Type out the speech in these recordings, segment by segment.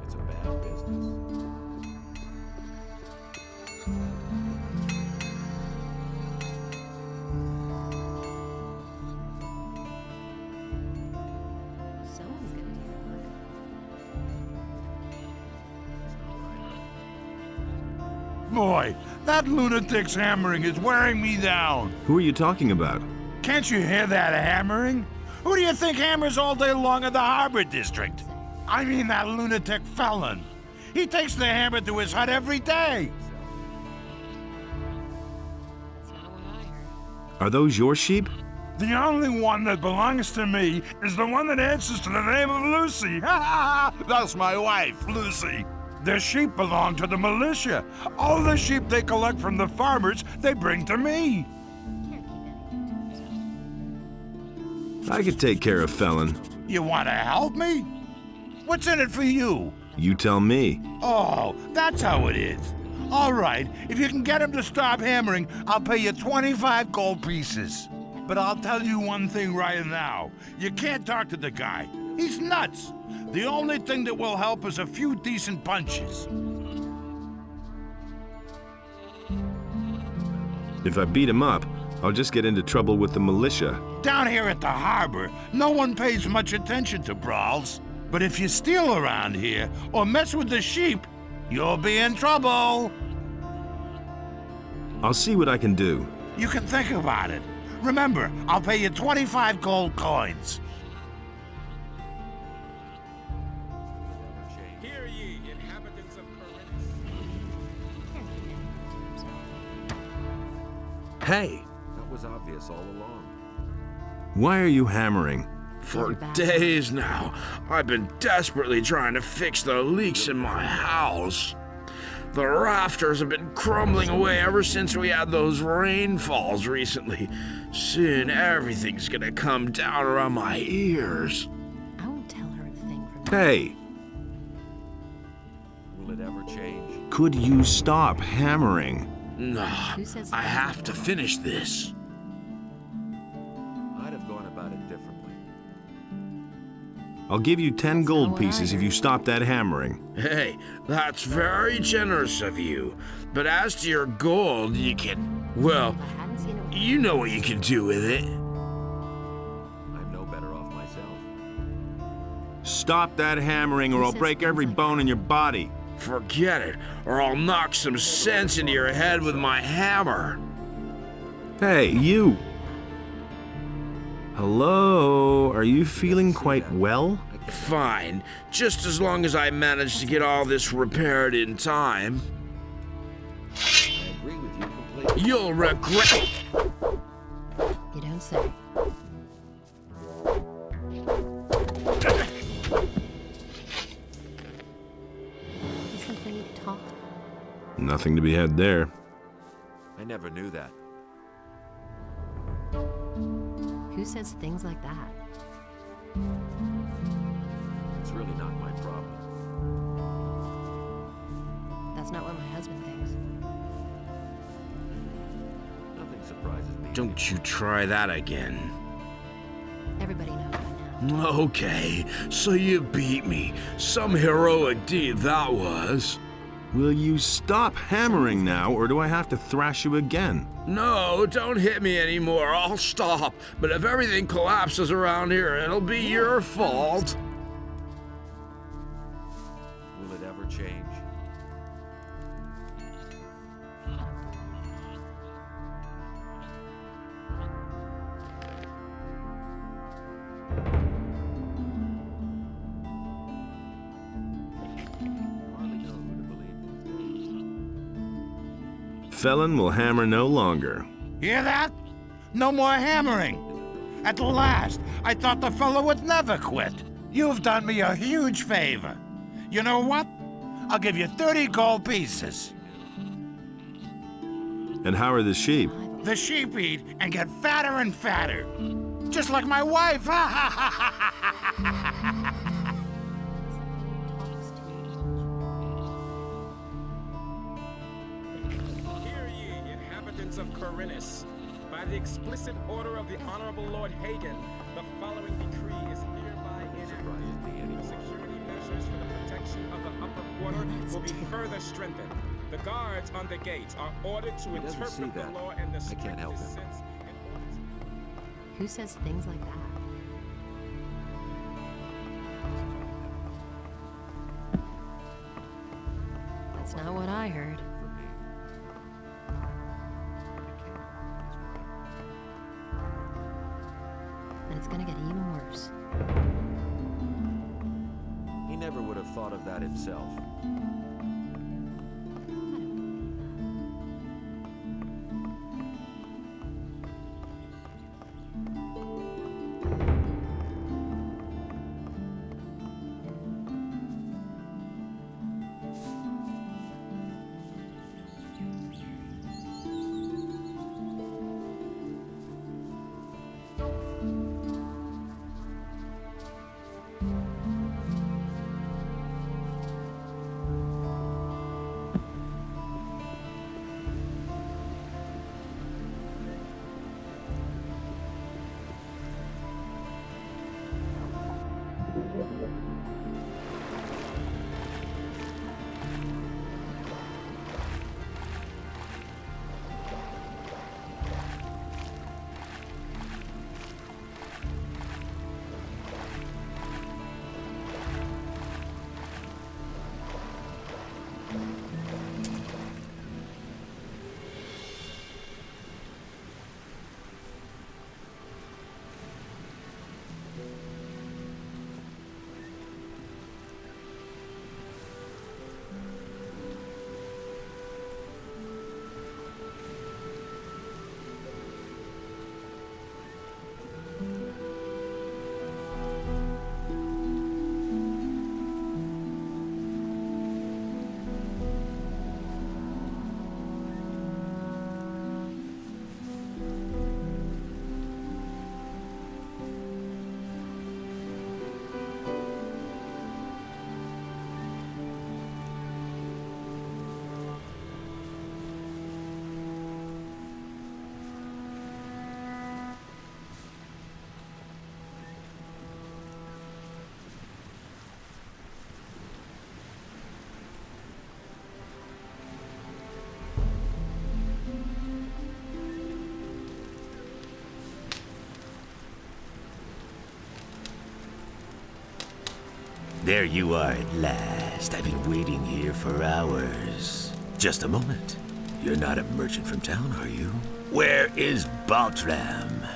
It's a bad business. Someone's gonna do the work. Boy, that lunatic's hammering is wearing me down. Who are you talking about? Can't you hear that hammering? Who do you think hammers all day long in the Harbor District? I mean that lunatic Fellan. He takes the hammer to his hut every day. That's not what I heard. Are those your sheep? The only one that belongs to me is the one that answers to the name of Lucy. That's my wife, Lucy. The sheep belong to the militia. All the sheep they collect from the farmers, they bring to me. Can't keep anything to himself. I could take care of Fellan. You want to help me? What's in it for you? You tell me. Oh, that's how it is. All right, if you can get him to stop hammering, I'll pay you 25 gold pieces. But I'll tell you one thing right now. You can't talk to the guy. He's nuts. The only thing that will help is a few decent punches. If I beat him up, I'll just get into trouble with the militia. Down here at the harbor, no one pays much attention to brawls. But if you steal around here or mess with the sheep, you'll be in trouble. I'll see what I can do. You can think about it. Remember, I'll pay you 25 gold coins. Hear ye, inhabitants of Corinth. Can't keep anything to himself. Hey, That was obvious all along. why are you hammering? For days now, I've been desperately trying to fix the leaks in my house. The rafters have been crumbling away ever since we had those rainfalls recently. Soon everything's gonna come down around my ears. I won't tell her a thing from Hey, Will it ever change? could you stop hammering? No, Who says I that? have to finish this. I'd have gone about it differently. I'll give you 10 That's not gold what I pieces if you heard. stop that hammering. Hey, that's very generous of you. But as to your gold, you can, well, If I hadn't seen it, you know what you can do with it. I'm no better off myself. Stop that hammering or I'll break every bone in your body. Forget it, or I'll knock some sense into your head with my hammer. Hey, you! Hello? Are you feeling quite well? Fine, just as long as I manage to get all this repaired in time. I agree with you completely. You'll regret. you don't say. Isn't when you talk? Nothing to be had there. I never knew that. Who says things like that? It's really not my problem. That's not what my husband thinks. Nothing surprises me. Don't you try that again. Everybody knows by now. Okay, so you beat me. Some heroic deed that was. Will you stop hammering now or do I have to thrash you again? No, don't hit me anymore. I'll stop. But if everything collapses around here, it'll be your fault. Will it ever change? Hardly know who to believe these days. Fellan will hammer no longer. Hear that? No more hammering. At last, I thought the fellow would never quit. You've done me a huge favor. You know what? I'll give you 30 gold pieces. And how are the sheep? The sheep eat and get fatter and fatter. Just like my wife. Hear ye, inhabitants of Corinth. By the explicit order of the Honorable Lord Hagen, the following decree is hereby enacted. The security measures measures for the protection of the upper quarter That's will be typical. further strengthened. The guards on the gates are ordered to He doesn't see interpret the that. law in the I can't help strictest him. sense in order to... Who says things like that? That's not what I heard. For me. It can't harmonize forever. And it's gonna get even worse. He never would have thought of that himself. I don't believe that. There you are at last. I've been waiting here for hours. Just a moment. You're not a merchant from town, are you? Where is Baltram?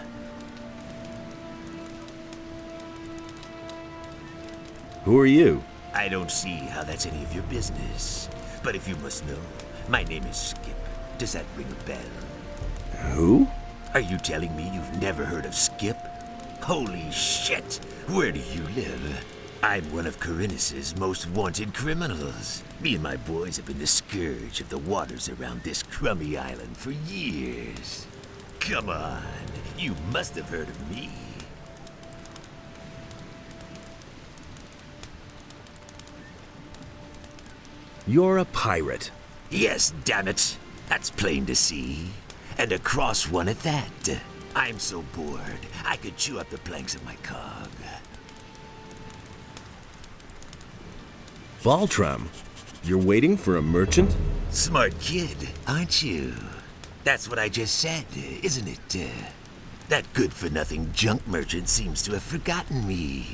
Who are you? I don't see how that's any of your business. But if you must know, my name is Skip. Does that ring a bell? Who? Are you telling me you've never heard of Skip? Holy shit! Where do you live? I'm one of Corinus's most wanted criminals. Me and my boys have been the scourge of the waters around this crummy island for years. Come on, you must have heard of me. You're a pirate. Yes, damn it. That's plain to see. And a cross one at that. I'm so bored, I could chew up the planks of my cog. Baltram, you're waiting for a merchant? Smart kid, aren't you? That's what I just said, isn't it? That good-for-nothing junk merchant seems to have forgotten me.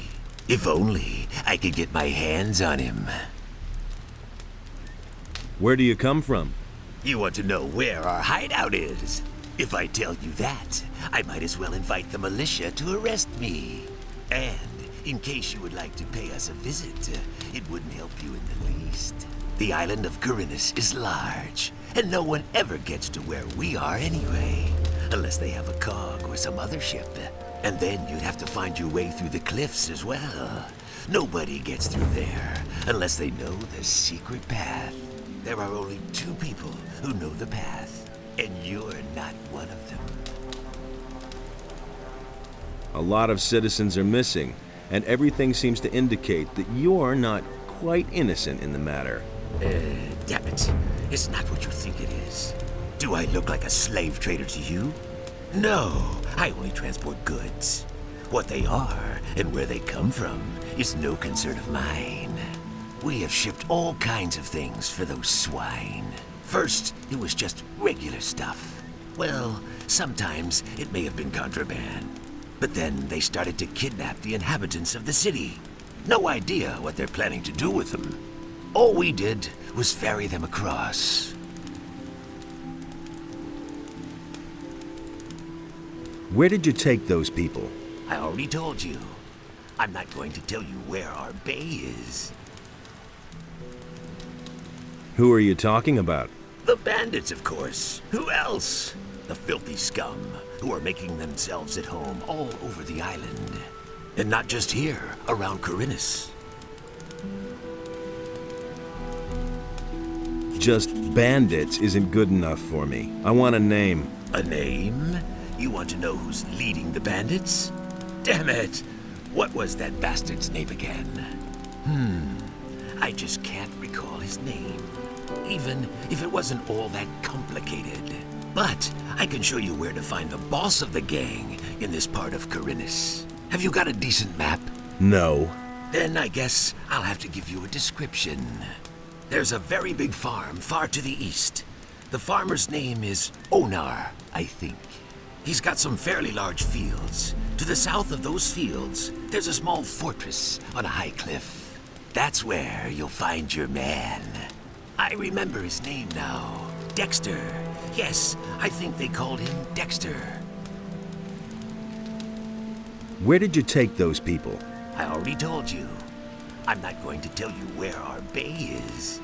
If only I could get my hands on him. Where do you come from? You want to know where our hideout is? If I tell you that, I might as well invite the militia to arrest me. And in case you would like to pay us a visit, it wouldn't help you in the least. The island of Corinus is large, and no one ever gets to where we are anyway, unless they have a cog or some other ship. And then you'd have to find your way through the cliffs as well. Nobody gets through there unless they know the secret path. There are only 2 people who know the path, and you're not one of them. A lot of citizens are missing, and everything seems to indicate that you're not quite innocent in the matter. Damn it. It's not what you think it is. Do I look like a slave trader to you? No, I only transport goods. What they are and where they come from is no concern of mine. We have shipped all kinds of things for those swine. First, it was just regular stuff. Well, sometimes it may have been contraband. But then they started to kidnap the inhabitants of the city. No idea what they're planning to do with them. All we did was ferry them across. Where did you take those people? I already told you. I'm not going to tell you where our bay is. Who are you talking about? The bandits, of course. Who else? The filthy scum who are making themselves at home all over the island. And not just here, around Corinus. Just bandits isn't good enough for me. I want a name. A name? You want to know who's leading the bandits? Damn it! What was that bastard's name again? I just can't recall his name. Even if it wasn't all that complicated. But I can show you where to find the boss of the gang in this part of Corinus. Have you got a decent map? No. Then I guess I'll have to give you a description. There's a very big farm far to the east. The farmer's name is Onar, I think. He's got some fairly large fields. To the south of those fields, there's a small fortress on a high cliff. That's where you'll find your man. I remember his name now. Dexter. Yes, I think they called him Dexter. Where did you take those people? I already told you. I'm not going to tell you where our bay is.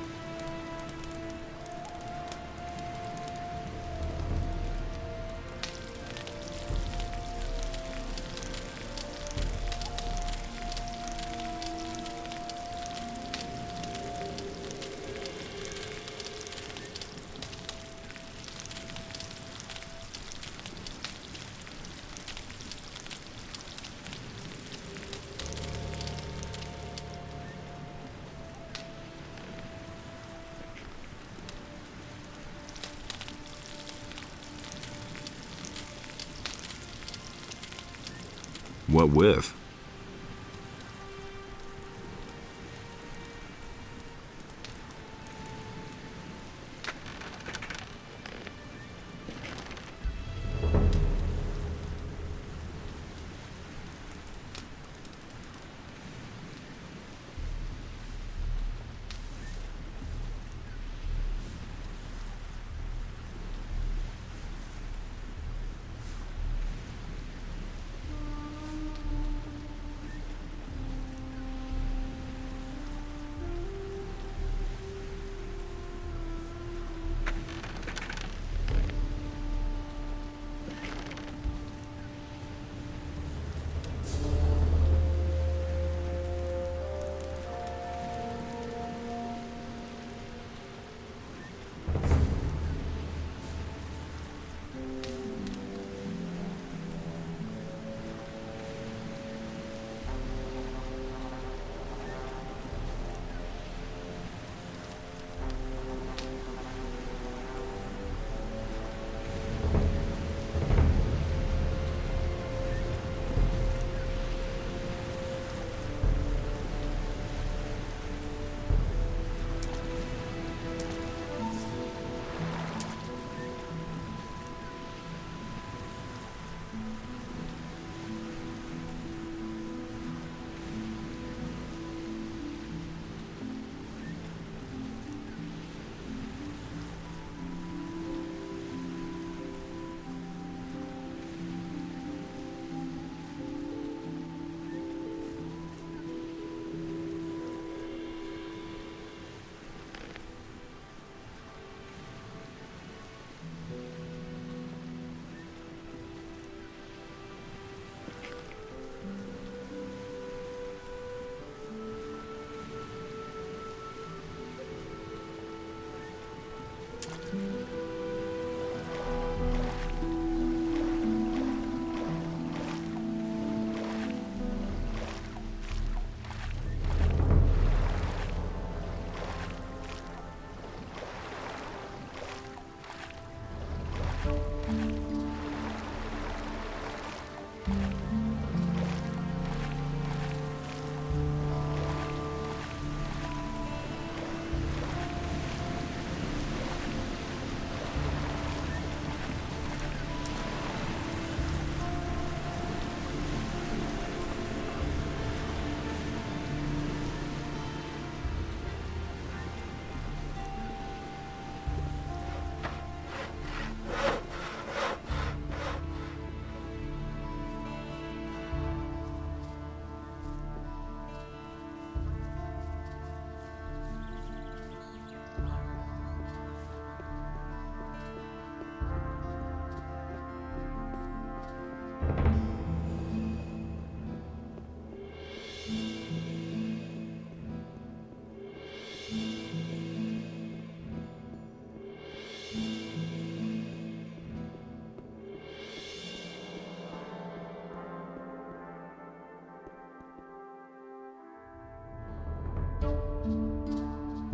What with?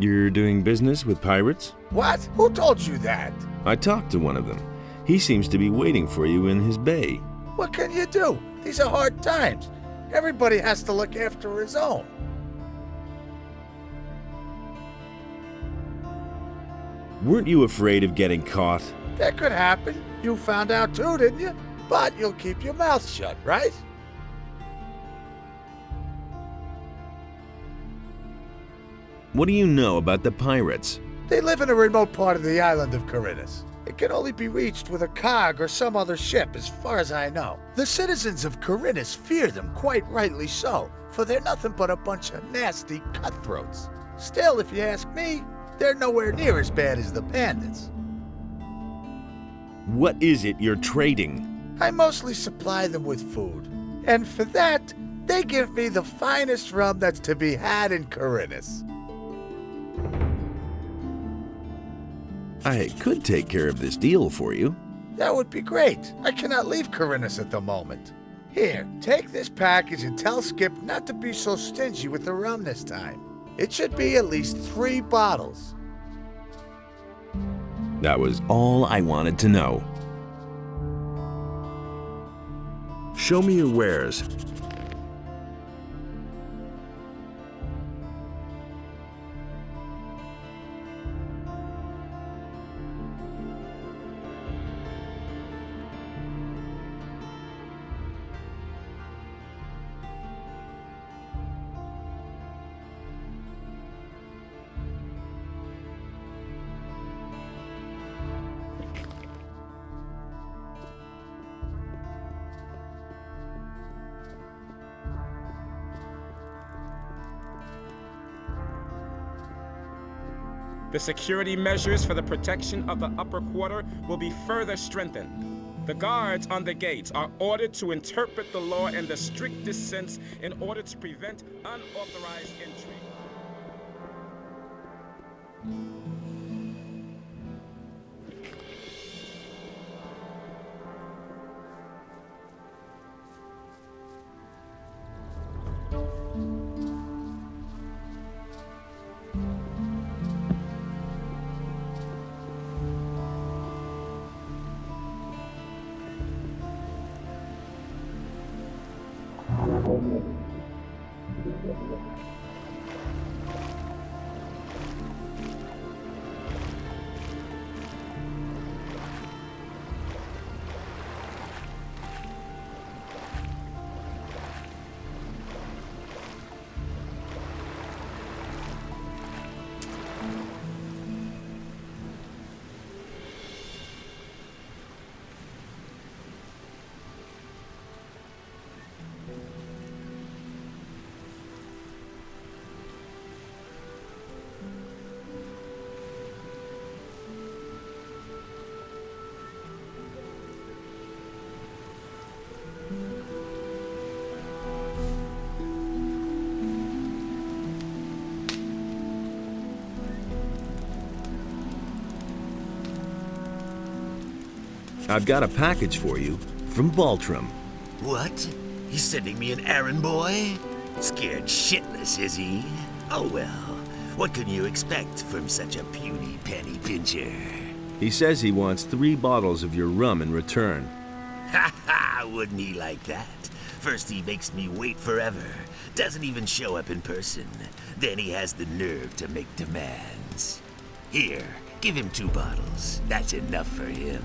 You're doing business with pirates? What? Who told you that? I talked to one of them. He seems to be waiting for you in his bay. What can you do? These are hard times. Everybody has to look after his own. Weren't you afraid of getting caught? That could happen. You found out too, didn't you? But you'll keep your mouth shut, right? What do you know about the pirates? They live in a remote part of the island of Corinus. It can only be reached with a cog or some other ship, as far as I know. The citizens of Corinus fear them, quite rightly so, for they're nothing but a bunch of nasty cutthroats. Still, if you ask me, they're nowhere near as bad as the bandits. What is it you're trading? I mostly supply them with food, and for that, they give me the finest rum that's to be had in Corinus. I could take care of this deal for you. That would be great. I cannot leave Corinus at the moment. Here, take this package and tell Skip not to be so stingy with the rum this time. It should be at least 3 bottles. That was all I wanted to know. Show me your wares. The security measures for the protection of the upper quarter will be further strengthened. The guards on the gates are ordered to interpret the law in the strictest sense in order to prevent unauthorized entry. I've got a package for you from Baltram. What? He's sending me an errand boy? Scared shitless, is he? Oh well, what can you expect from such a puny penny pincher? He says he wants 3 bottles of your rum in return. Ha ha! Wouldn't he like that? First he makes me wait forever, doesn't even show up in person. Then he has the nerve to make demands. Here, give him 2 bottles. That's enough for him.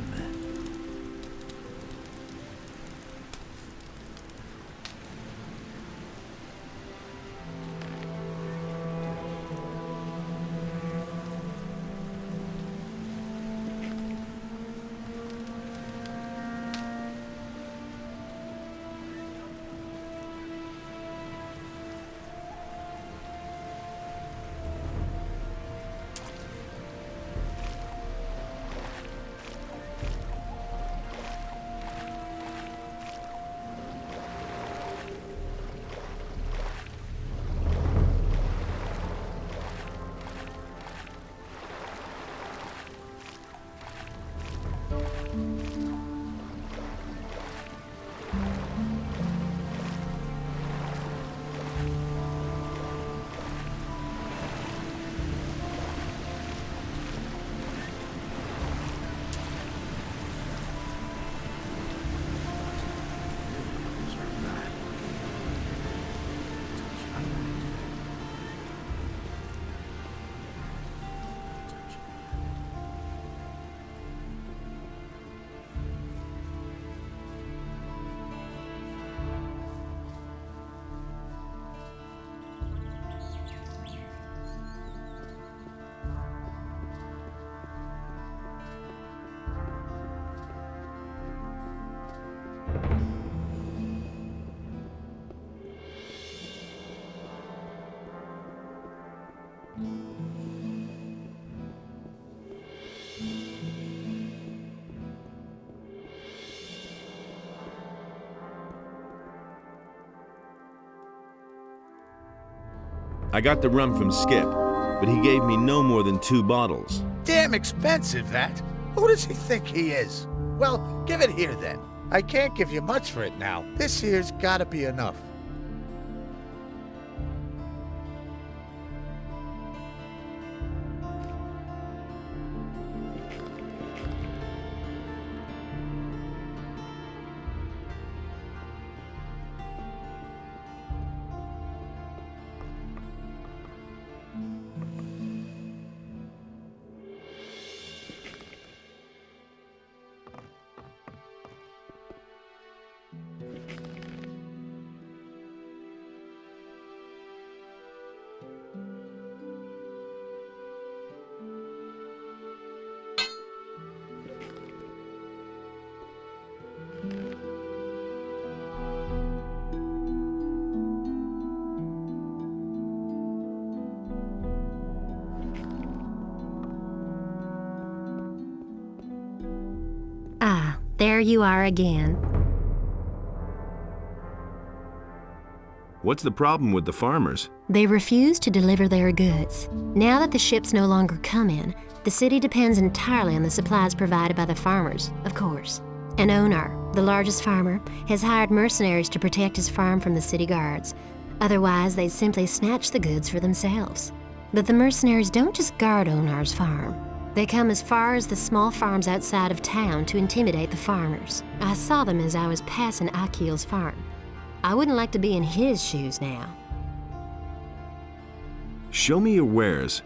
I got the rum from Skip, but he gave me no more than 2 bottles. Damn expensive, that. Who does he think he is? Well, give it here then. I can't give you much for it now. This here's gotta be enough. Ah, there you are again. What's the problem with the farmers? They refuse to deliver their goods. Now that the ships no longer come in, the city depends entirely on the supplies provided by the farmers, of course. And Onar, the largest farmer, has hired mercenaries to protect his farm from the city guards. Otherwise, they'd simply snatch the goods for themselves. But the mercenaries don't just guard Onar's farm. They come as far as the small farms outside of town to intimidate the farmers. I saw them as I was passing Akil's farm. I wouldn't like to be in his shoes now. Show me your wares.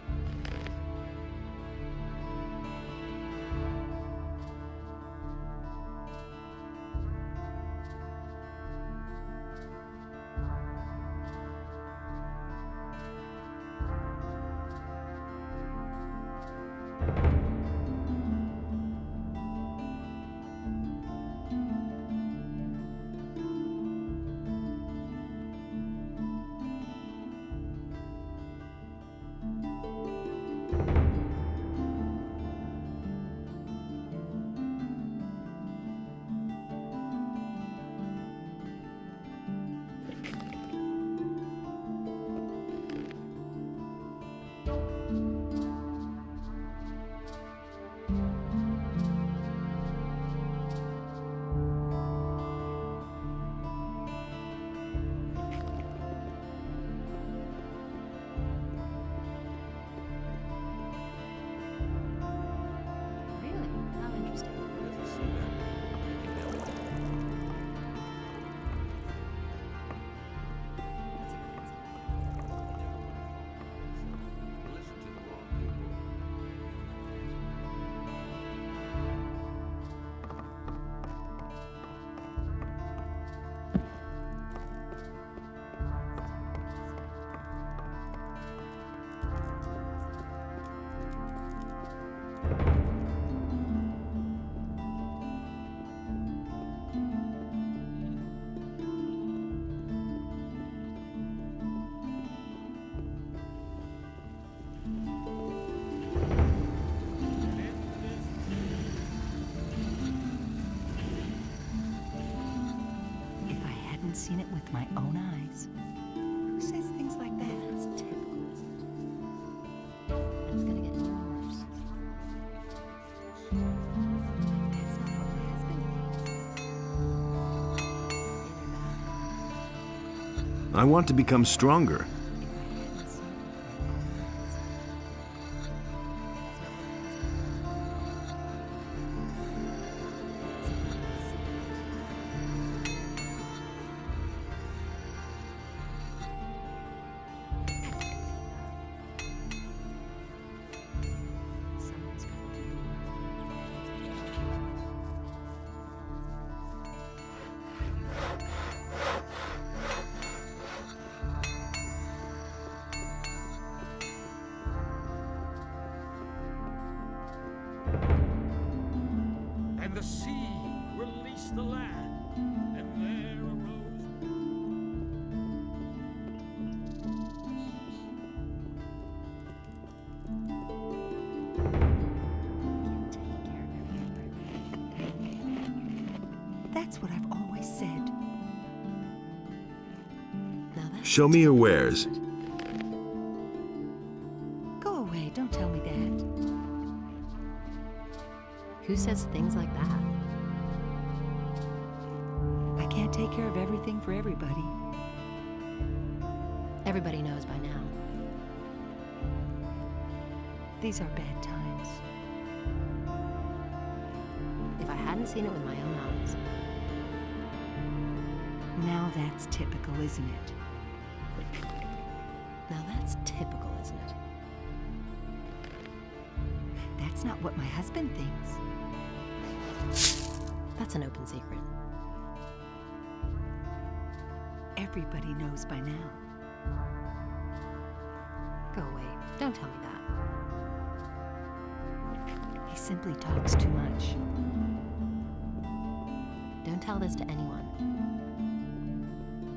Really? How interesting. If I hadn't seen it with my own eyes. Who says things like that? That's typical, isn't it? And it's gonna get even worse. That's not what my husband thinks. I want to become stronger. If I hadn't seen it with my own eyes. Someone's gonna do the And the sea released the land, and there arose. That's what I've always said. Now that's Show me your wares. Who says things like that? I can't take care of everything for everybody. Everybody knows by now. These are bad times. If I hadn't seen it with my own eyes. Now that's typical, isn't it? Now that's typical, isn't it? That's not what my husband thinks. That's an open secret. Everybody knows by now. Go away. Don't tell me that. He simply talks too much. Don't tell this to anyone.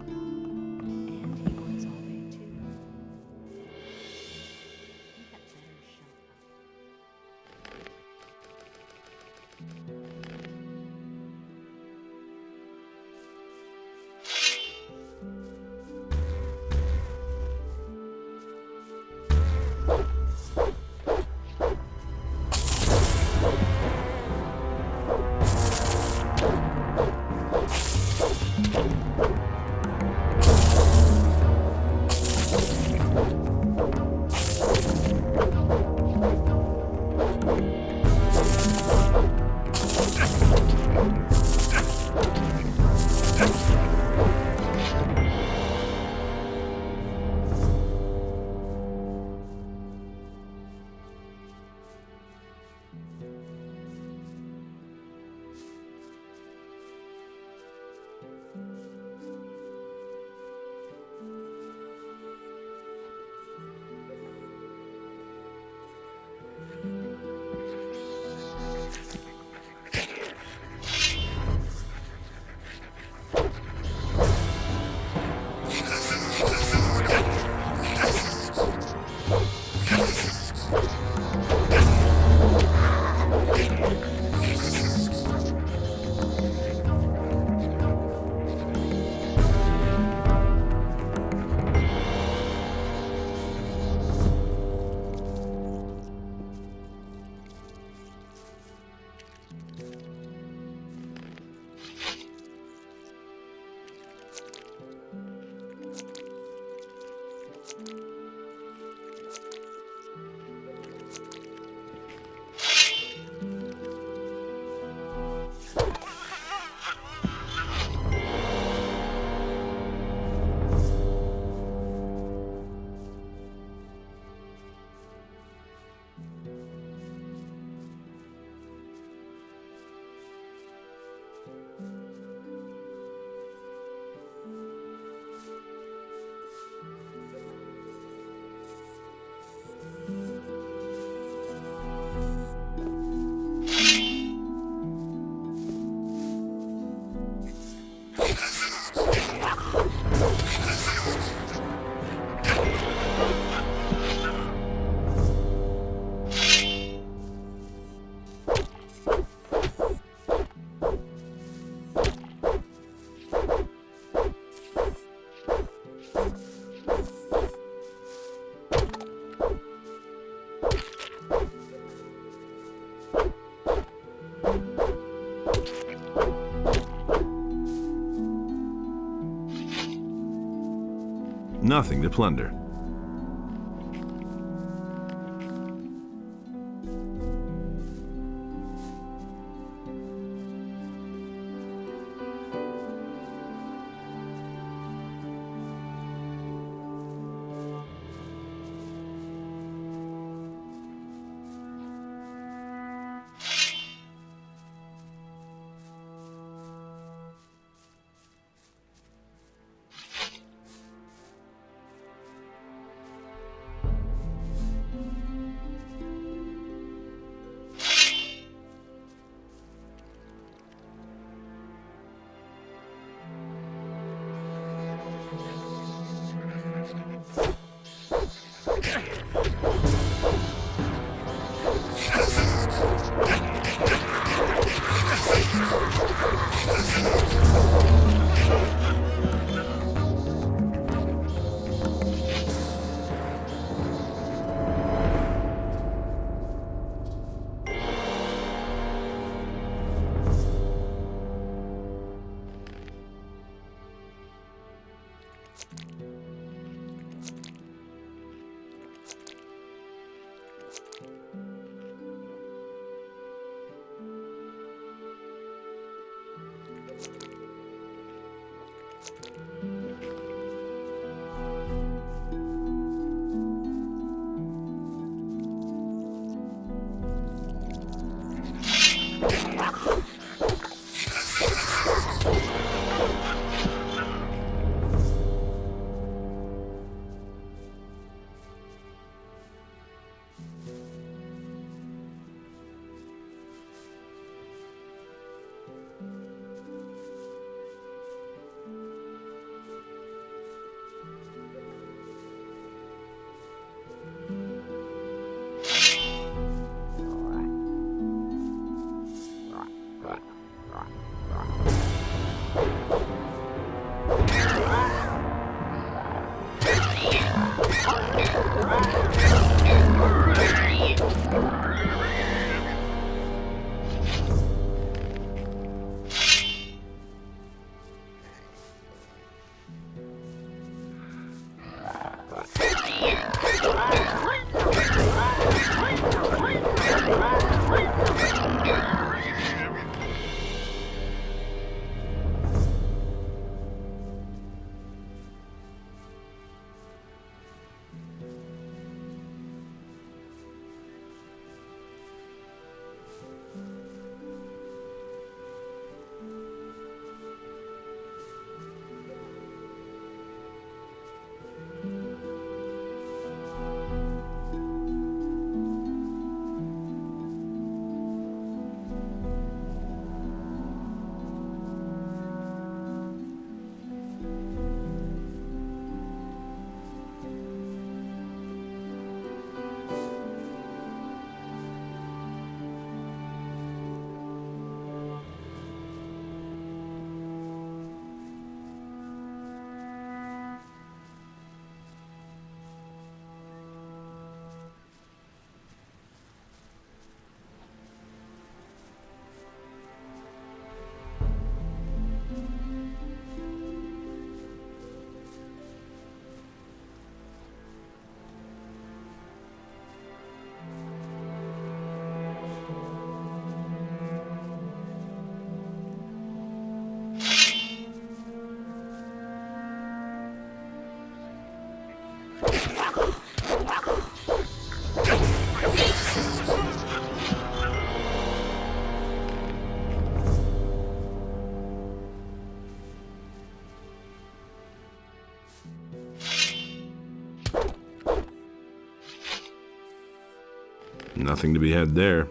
And he works all day too. You had better shut up. Nothing to plunder. Nothing to be had there.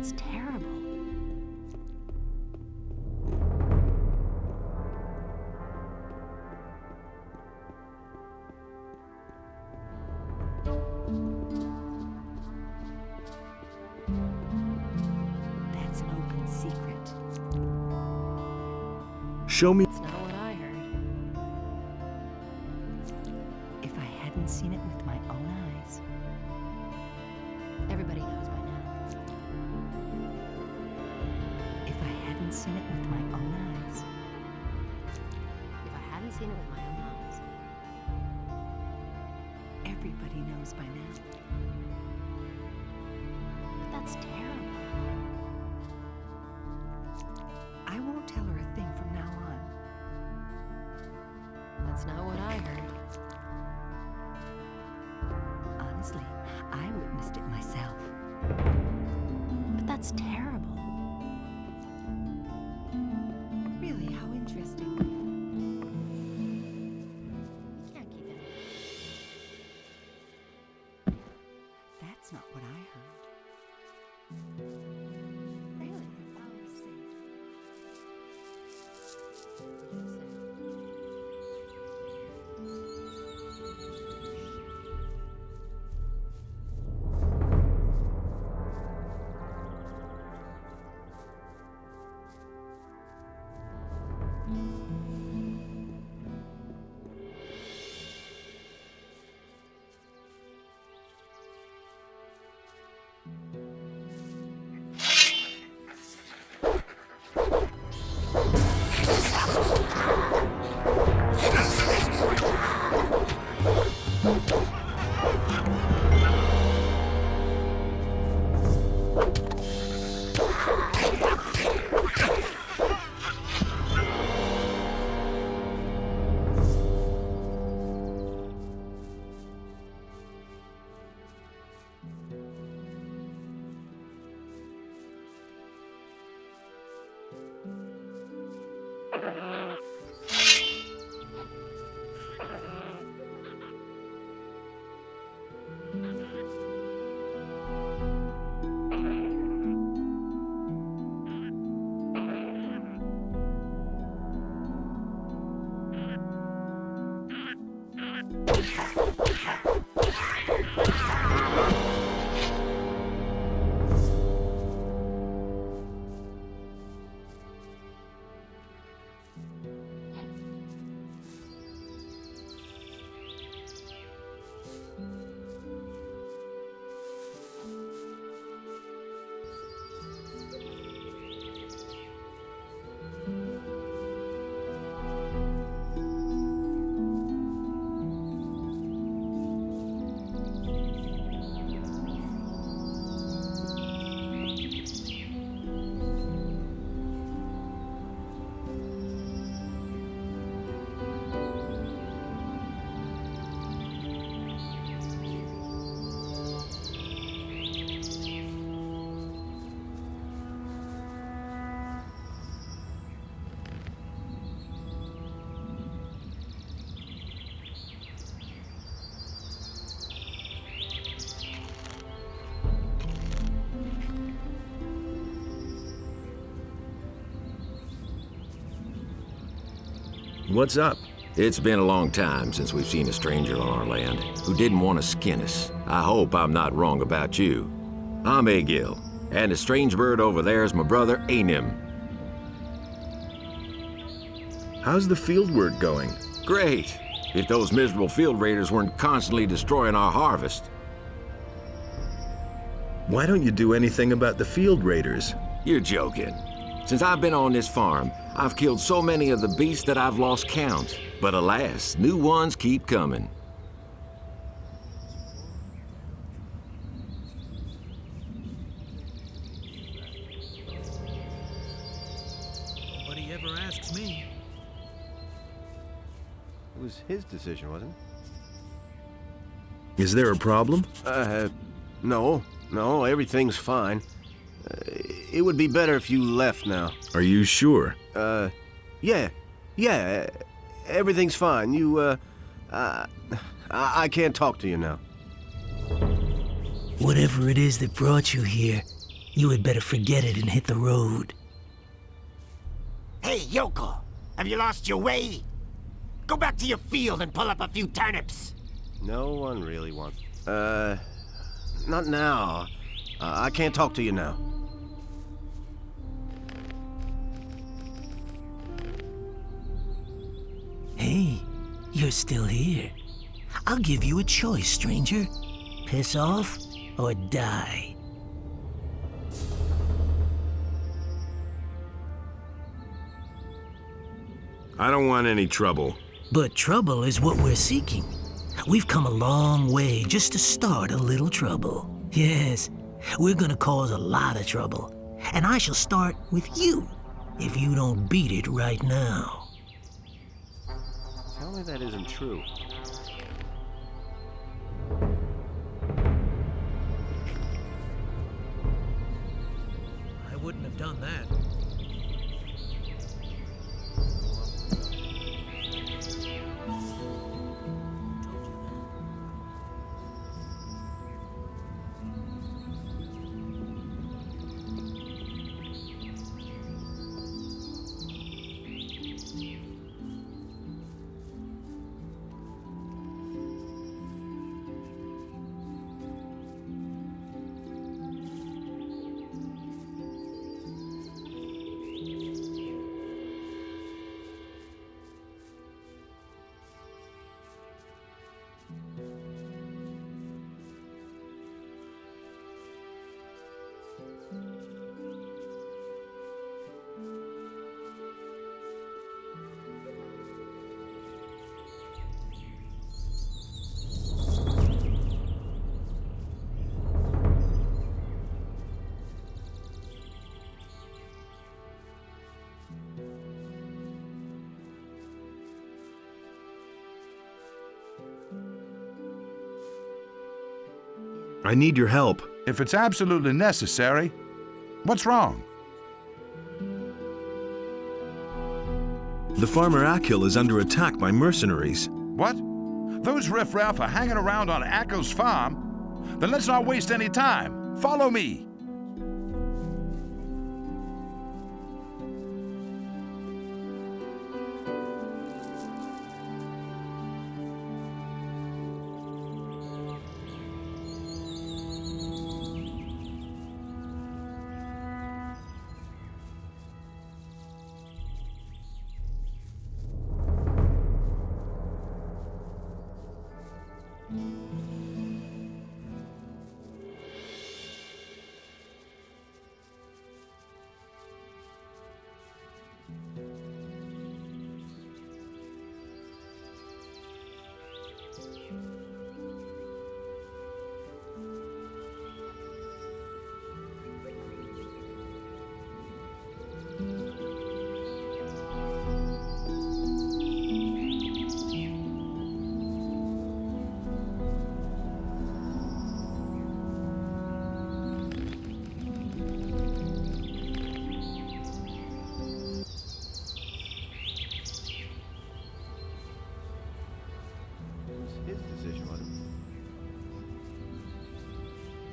That's terrible. That's an open secret. Show me. That's not what I heard. If I hadn't seen it with my own eyes. Everybody knows by now. If I hadn't seen it with my own eyes. If I hadn't seen it with my own eyes. Everybody knows by now. But that's terrible. I won't tell her a thing from now on. That's not what I heard. Honestly, I witnessed it myself. But that's terrible. Really, how interesting. You can't keep it. That's not what I heard. Really? Oh, see. What's up? It's been a long time since we've seen a stranger on our land who didn't want to skin us. I hope I'm not wrong about you. I'm Egil, and the strange bird over there is my brother Anim. How's the field work going? Great, if those miserable field raiders weren't constantly destroying our harvest. Why don't you do anything about the field raiders? You're joking. Since I've been on this farm, I've killed so many of the beasts that I've lost count. But alas, new ones keep coming. Nobody ever asks me. It was his decision, wasn't Is there a problem? it? No, everything's fine. It would be better if you left now. Are you sure? Yeah, everything's fine. I can't talk to you now. Whatever it is that brought you here, You had better forget it and hit the road. Hey, yokel! Have you lost your way? Go back to your field and pull up a few turnips. No one really wants... not now. I can't talk to you now. Hey, you're still here. I'll give you a choice, stranger. Piss off or die. I don't want any trouble. But trouble is what we're seeking. We've come a long way just to start a little trouble. Yes, we're gonna cause a lot of trouble. And I shall start with you, if you don't beat it right now. Tell me that isn't true. I wouldn't have done that. I need your help. If it's absolutely necessary, what's wrong? The farmer Akil is under attack by mercenaries. What? Those riffraff are hanging around on Akil's farm? Then let's not waste any time. Follow me.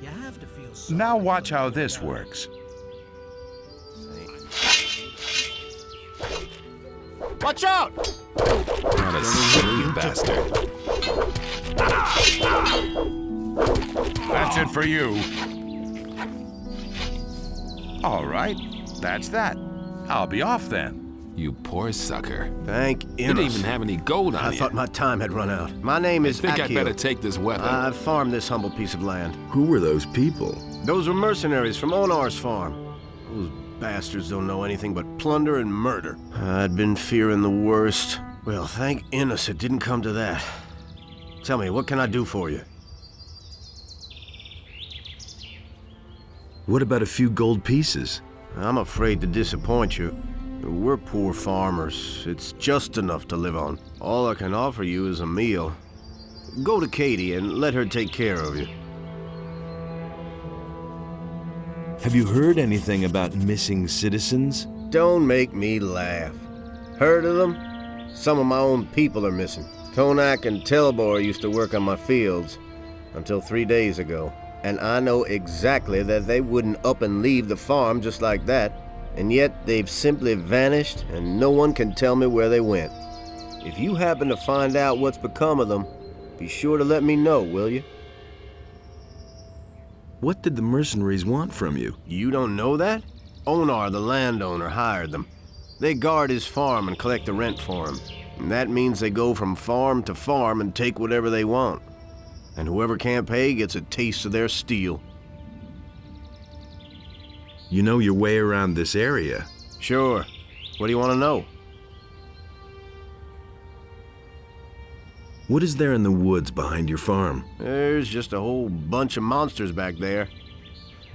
You have to feel sorry. Now watch how this works. Watch out! Not a silly bastard. That's it for you. All right, that's that. I'll be off then. You poor sucker. Thank You Innes. didn't even have any gold on I you. thought my time had run out. My name is I think Akil. I'd better take this weapon. I've farmed this humble piece of land. Who were those people? Those were mercenaries from Onar's farm. Those bastards don't know anything but plunder and murder. I'd been fearing the worst. Well, thank Innes it didn't come to that. Tell me, what can I do for you? What about a few gold pieces? I'm afraid to disappoint you. We're poor farmers. It's just enough to live on. All I can offer you is a meal. Go to Katie and let her take care of you. Have you heard anything about missing citizens? Don't make me laugh. Heard of them? Some of my own people are missing. Tonak and Telbor used to work on my fields until 3 days ago. And I know exactly that they wouldn't up and leave the farm just like that, and yet they've simply vanished and no one can tell me where they went. If you happen to find out what's become of them, be sure to let me know, will you? What did the mercenaries want from you? You don't know that? Onar, the landowner, hired them. They guard his farm and collect the rent for him. And that means they go from farm to farm and take whatever they want. And whoever can't pay gets a taste of their steel. You know your way around this area. Sure. What do you want to know? What is there in the woods behind your farm? There's just a whole bunch of monsters back there.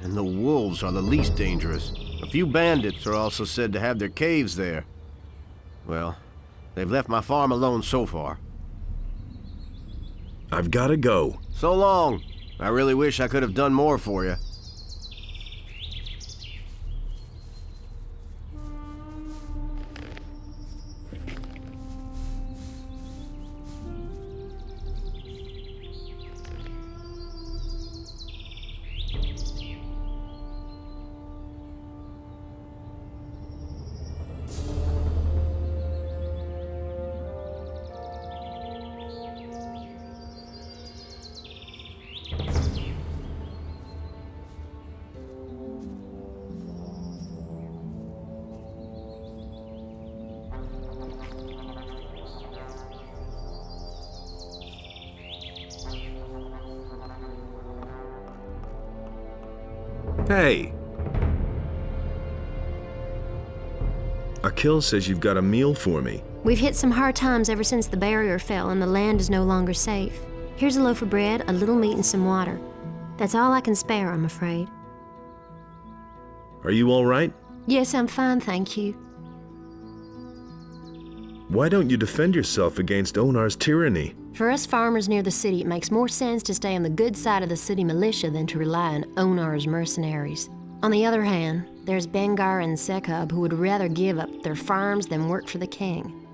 And the wolves are the least dangerous. A few bandits are also said to have their caves there. Well, they've left my farm alone so far. I've got to go. So long. I really wish I could have done more for you. Hey! Akil says you've got a meal for me. We've hit some hard times ever since the barrier fell and the land is no longer safe. Here's a loaf of bread, a little meat, and some water. That's all I can spare, I'm afraid. Are you all right? Yes, I'm fine, thank you. Why don't you defend yourself against Onar's tyranny? For us farmers near the city, it makes more sense to stay on the good side of the city militia than to rely on Onar's mercenaries. On the other hand, there's Bengar and Sekub who would rather give up their farms than work for the king.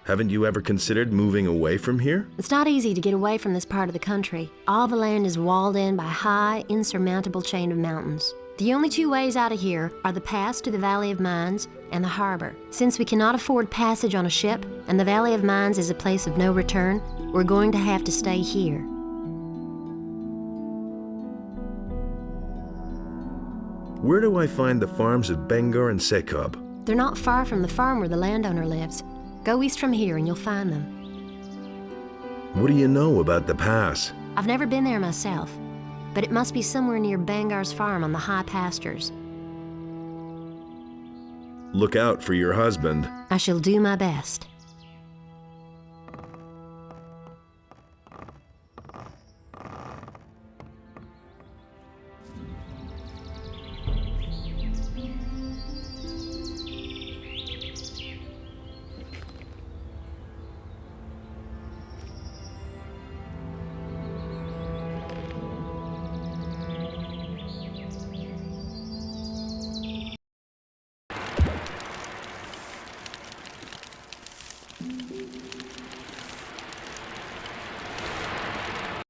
Haven't you ever considered moving away from here? It's not easy to get away from this part of the country. All the land is walled in by a high, insurmountable chain of mountains. The only two ways out of here are the pass to the Valley of Mines and the harbor. Since we cannot afford passage on a ship, and the Valley of Mines is a place of no return, we're going to have to stay here. Where do I find the farms of Bengar and Sekub? They're not far from the farm where the landowner lives. Go east from here and you'll find them. What do you know about the pass? I've never been there myself, but it must be somewhere near Bengar's farm on the high pastures. Look out for your husband. I shall do my best.